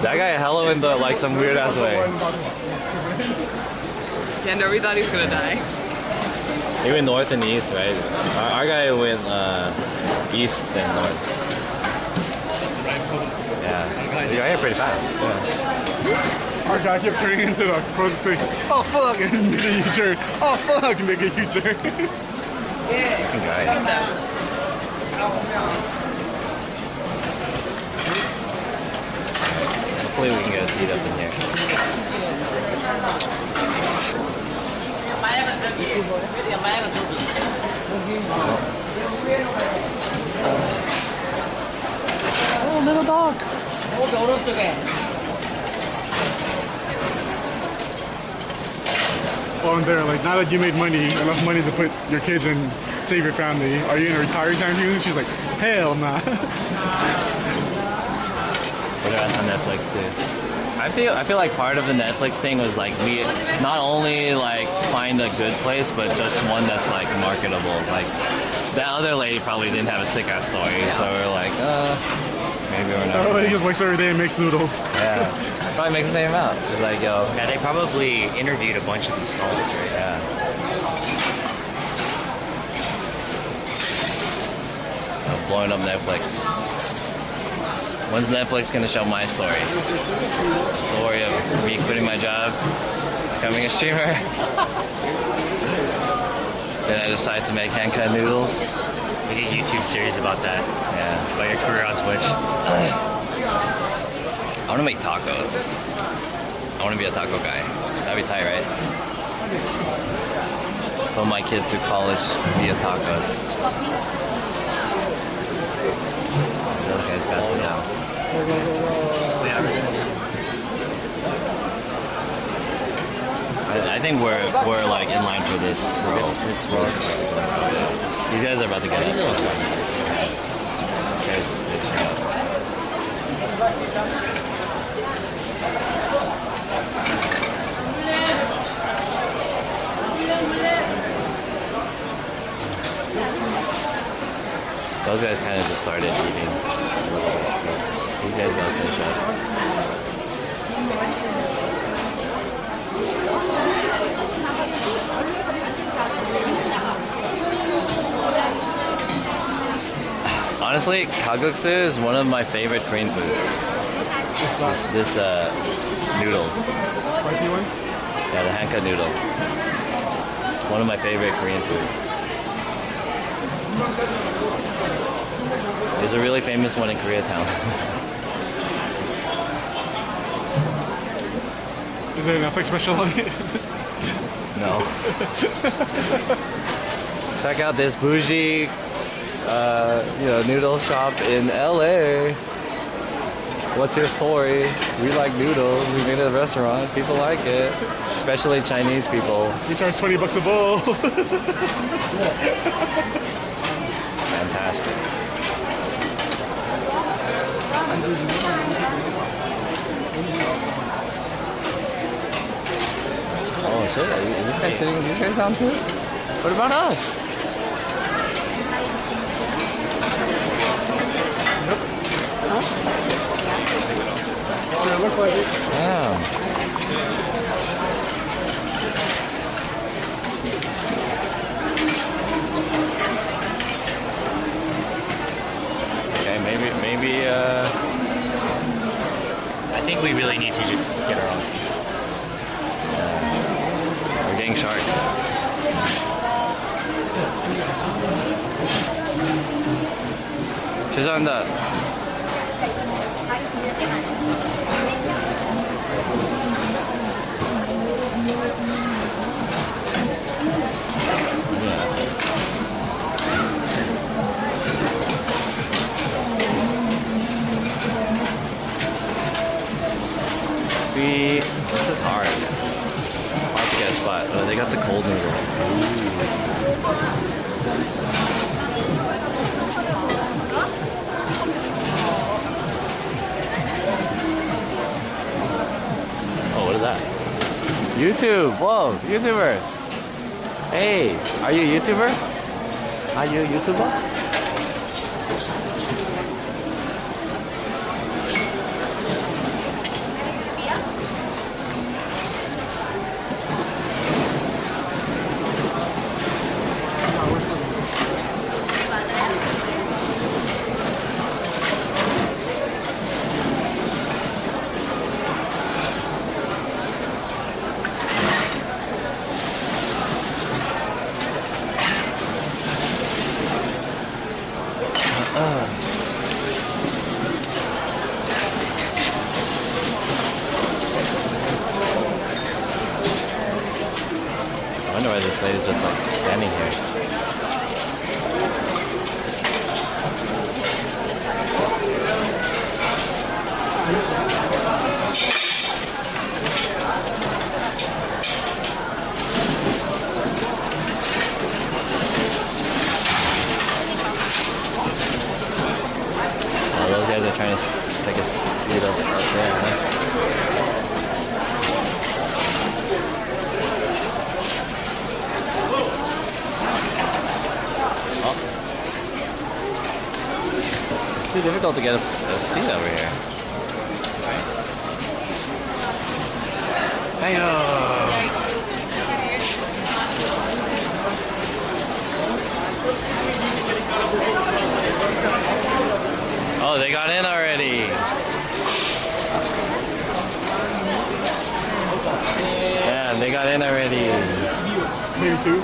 That guy hella in the like some weird ass way. Yeah, nobody thought he was gonna die. He went north and east, right? Our guy went east and north. Yeah. He got here pretty fast. Yeah. Our guy kept turning into the cross saying, "Oh fuck," and nigga you jerk. "Oh fuck," nigga you jerk. Good guy. Hopefully we can get a seat up in here. Oh, little dog. Well, and there, like, now that you made money, enough money to put your kids and save your family, are you gonna retire time soon? She's like, hell nah. Put it on Netflix too. I feel like part of the Netflix thing was like we not only like find a good place, but just one that's like marketable. Like that other lady probably didn't have a sick ass story, so we're like, maybe we're not. That lady just wakes up every day and makes noodles. Yeah, probably makes the same amount. It's like, yo, Yeah, they probably interviewed a bunch of these stalls, right? yeah. I'm blowing up Netflix. When's Netflix gonna show my story? Story of me quitting my job, becoming a streamer. Then I decide to make hand-cut noodles. Make a YouTube series about that, Yeah. about your career on Twitch. I wanna make tacos. I wanna be a taco guy. That'd be tight, right? Put my kids through college via tacos. Those guys pass it down. I think we're like in line for this row. This row. These guys are about to get it. These guys bitching up. Those guys kind of just started eating. These guys gotta finish up. Honestly, kalguksu is one of my favorite Korean foods. This noodle. Spicy one? Yeah, the hand-cut noodle. One of my favorite Korean foods. There's a really famous one in Koreatown. Is there a Netflix special on it? No. Check out this bougie, noodle shop in LA. What's your story? We like noodles. We made a restaurant. People like it, especially Chinese people. We charge $20 a bowl. Fantastic. Oh shit! Is this guy sitting these guys down too? What about us? Yeah, it looks like it. Damn. Okay, maybe. I think we really need to just get our own seats. We're getting shark. 죄송합니다. This is hard. Hard to get a spot. Oh, they got the cold noodle. Oh, what is that? YouTube! Whoa, YouTubers! Hey, are you a YouTuber? Are you a YouTuber? this lady's just like standing here. Oh, those guys are trying to take a seat up there, huh? It's too difficult to get a seat over here. Hiyo! Oh, they got in already. Yeah, they got in already. Maybe two.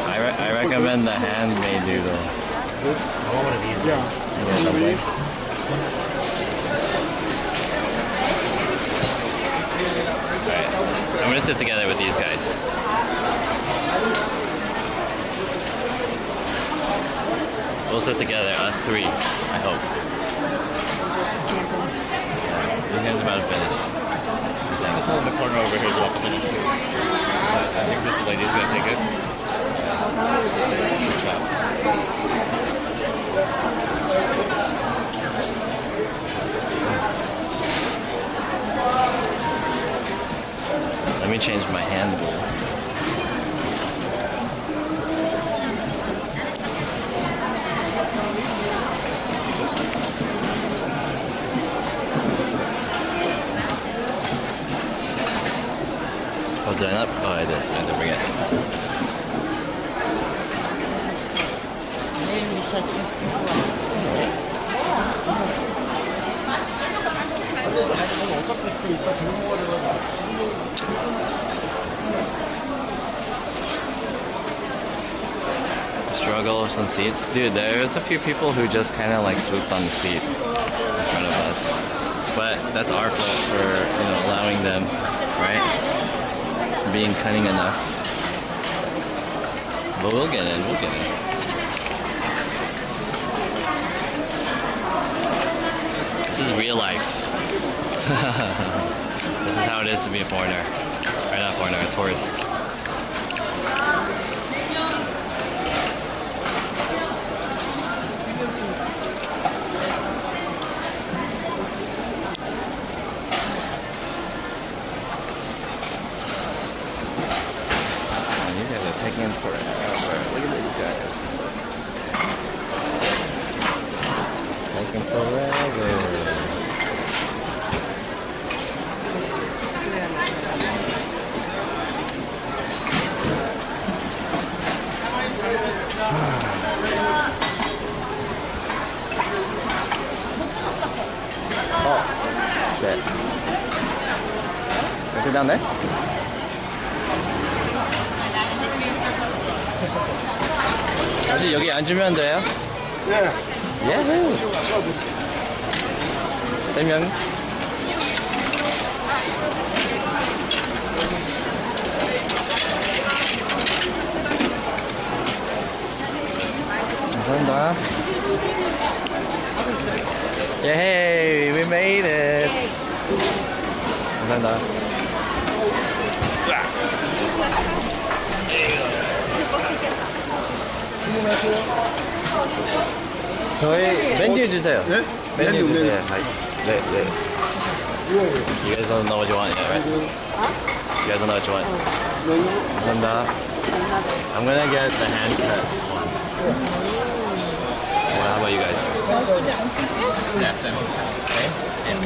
I recommend the handmade noodle. I want one of these. Yeah. Yeah, lovely. Alright, I'm gonna sit together with these guys. We'll sit together, us three, I hope. Yeah, these guys are about to finish. Pull in the corner over here is about to finish. I think this lady's gonna take it. Good job. Let me change my handle. Oh, did I not? Oh, I did. I did bring it. Struggle with some seats. Dude, there's a few people who just kind of like swooped on the seat in front of us. But that's our fault for, you know, allowing them, right? Being cunning enough. But we'll get in, we'll get in. This is real life. This is how it is to be a foreigner. Or not foreigner, a tourist. These guys are taking forever. Look at these guys. Taking forever. Oh, shit. Is it down there? 다시 여기 앉으면 돼요? Yeah. 예후. 3명. 감사합니다. Yay, we made it. 감사합니다. 저희 메뉴 주세요. 네? 메뉴 메뉴, 주세요. 네, 네. You guys don't know what you want yet, right? You guys don't know what you want. 감사합니다. I'm gonna get the hand cut one. Well, how about you guys? Yeah, same. Okay. Yeah.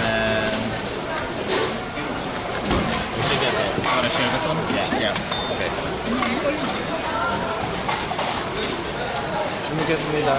And we should get this. You wanna share this one? Yeah. Yeah. Okay. 잘 먹겠습니다.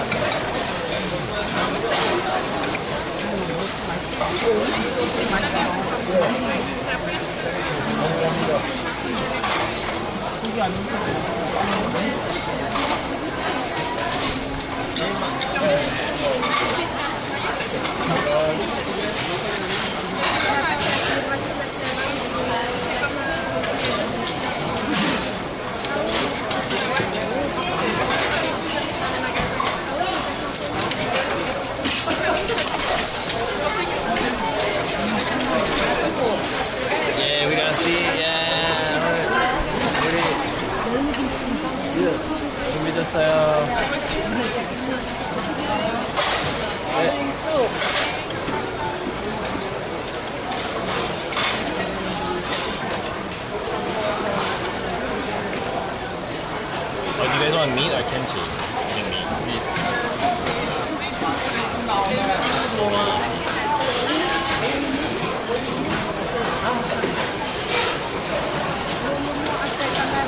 want meat or kimchi? I think meat.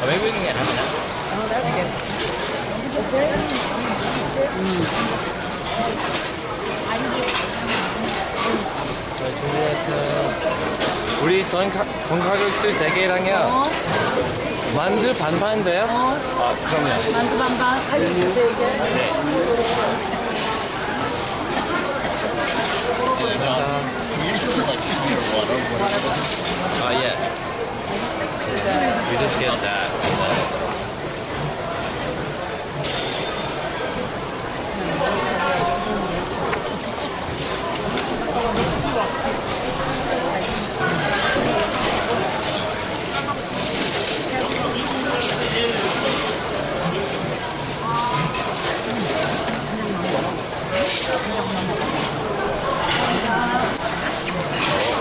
Or maybe we can get half an hour. 우리 손가락술 3개랑요. 만두 반반 돼요? 아, 그럼요. 만두 반반, 칼국수 3개. 네. Yeah. We just get that.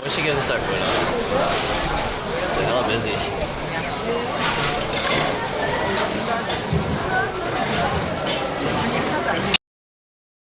Wish you guys would start putting up. They're all busy.